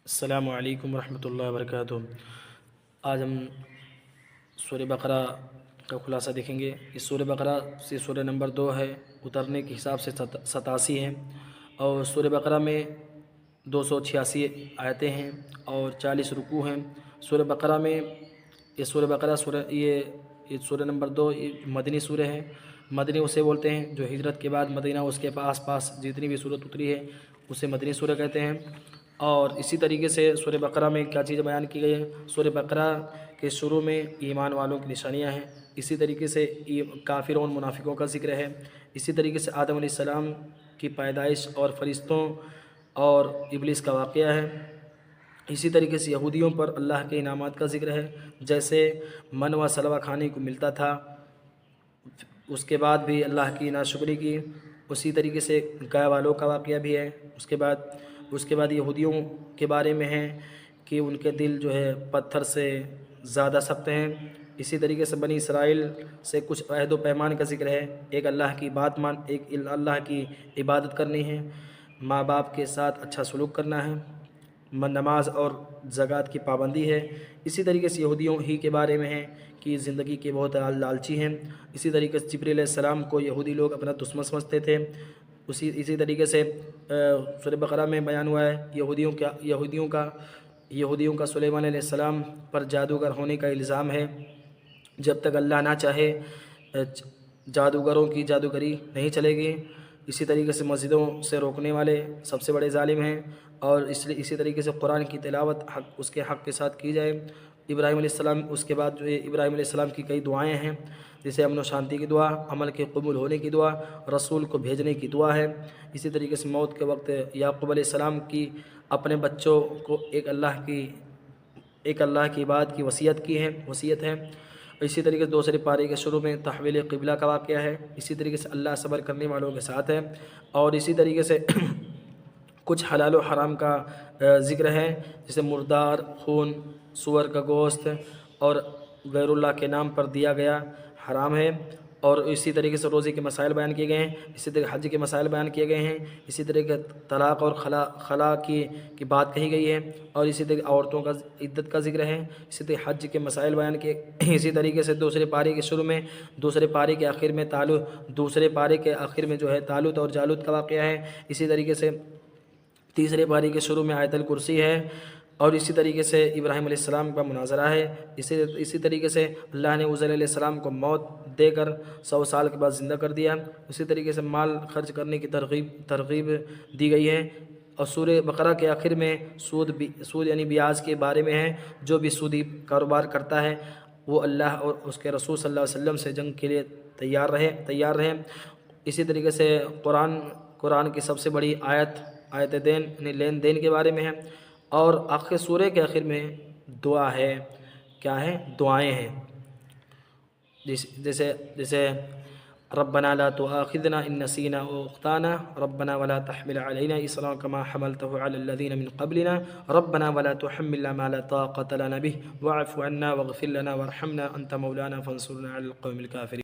السلام علیکم ورحمۃ اللہ وبرکاتہ۔ آج ہم سورہ بقرہ کا خلاصہ دیکھیں گے۔ اس سورہ بقرہ سے سورہ نمبر 2 ہے، اترنے کے حساب سے 87 ہیں، اور سورہ بقرہ میں 286 آیتیں ہیں اور 40 رکوع ہیں۔ سورہ بقرہ میں یہ سورہ نمبر 2 یہ مدنی سورہ ہے۔ مدنی اسے بولتے ہیں جو ہجرت کے بعد مدینہ اس کے آس پاس جتنی بھی سورت اتری ہے اسے مدنی سورہ کہتے ہیں۔ اور اسی طریقے سے سورہ بقرہ میں کیا چیزیں بیان کی گئی ہیں؟ سورہ بقرہ کے شروع میں ایمان والوں کی نشانیاں ہیں، اسی طریقے سے کافروں اور منافقوں کا ذکر ہے، اسی طریقے سے آدم علیہ السلام کی پیدائش اور فرشتوں اور ابلیس کا واقعہ ہے، اسی طریقے سے یہودیوں پر اللہ کے انعامات کا ذکر ہے، جیسے من و سلوہ کھانے کو ملتا تھا، اس کے بعد بھی اللہ کی ناشکری کی۔ اسی طریقے سے گائے والوں کا واقعہ بھی ہے۔ اس کے بعد یہودیوں کے بارے میں ہے کہ ان کے دل جو ہے پتھر سے زیادہ سخت ہیں۔ اسی طریقے سے بنی اسرائیل سے کچھ عہد و پیمان کا ذکر ہے، ایک اللہ کی عبادت کرنی ہے، ماں باپ کے ساتھ اچھا سلوک کرنا ہے، نماز اور زکوٰۃ کی پابندی ہے۔ اسی طریقے سے یہودیوں ہی کے بارے میں ہے کہ زندگی کے بہت لالچی ہیں۔ اسی طریقے سے جبریل علیہ السلام کو یہودی لوگ اپنا دشمن سمجھتے تھے۔ اسی طریقے سے سورہ بقرہ میں بیان ہوا ہے یہودیوں کا سلیمان علیہ السلام پر جادوگر ہونے کا الزام ہے، جب تک اللہ نہ چاہے جادوگروں کی جادوگری نہیں چلے گی۔ اسی طریقے سے مسجدوں سے روکنے والے سب سے بڑے ظالم ہیں، اور اسی طریقے سے قرآن کی تلاوت اس کے حق کے ساتھ کی جائے۔ ابراہیم علیہ السلام اس کے بعد جو ابراہیم علیہ السلام کی کئی دعائیں ہیں، جیسے امن و شانتی کی دعا، عمل کے قبول ہونے کی دعا، رسول کو بھیجنے کی دعا ہے۔ اسی طریقے سے موت کے وقت یعقوب علیہ السلام کی اپنے بچوں کو ایک اللہ کی عبادت کی وصیت ہے۔ اسی طریقے سے دوسرے پارے کے شروع میں تحویل قبلہ کا واقعہ ہے۔ اسی طریقے سے اللہ صبر کرنے والوں کے ساتھ ہے، اور اسی طریقے سے کچھ حلال و حرام کا ذکر ہے، جیسے مردار خون، سور کا گوشت اور غیر اللہ کے نام پر دیا گیا حرام ہے، اور اسی طریقے سے روزے کے مسائل بیان کیے گئے ہیں، اسی طریقے حج کے مسائل بیان کیے گئے ہیں، اسی طریقے طلاق اور خلا کی بات کہی گئی ہے، اور اسی طریقے عورتوں کا عدت کا ذکر ہے، اسی طریقے حج کے مسائل بیان کیے۔ اسی طریقے سے دوسرے پارے کے شروع میں دوسرے پارے کے آخر میں جو ہے طالوت اور جالوت کا واقعہ ہے۔ اسی طریقے سے تیسرے پارے کے شروع میں آیت الکرسی ہے، اور اسی طریقے سے ابراہیم علیہ السلام کا مناظرہ ہے۔ اسی طریقے سے اللہ نے عزیر علیہ السلام کو موت دے کر 100 سال کے بعد زندہ کر دیا۔ اسی طریقے سے مال خرچ کرنے کی ترغیب دی گئی ہے، اور سورہ بقرہ کے آخر میں سود یعنی بیاج کے بارے میں ہے۔ جو بھی سودی کاروبار کرتا ہے وہ اللہ اور اس کے رسول صلی اللہ علیہ وسلم سے جنگ کے لیے تیار رہیں۔ اسی طریقے سے قرآن کی سب سے بڑی آیت دین یعنی لین دین کے بارے میں ہے، اور آخر سورہ کے آخر میں دعا ہے، کیا ہے؟ دعائیں ہیں، جیسے ربنا لا تؤاخذنا ان نسینا او اخطانا، ربنا ولا تحمل علينا اصرا كما حملته على الذين من قبلنا، ربنا ولا تحملنا ما لا طاقة لنا به واعف عنا واغفر لنا وارحمنا انت مولانا فانصرنا على القوم الكافرين۔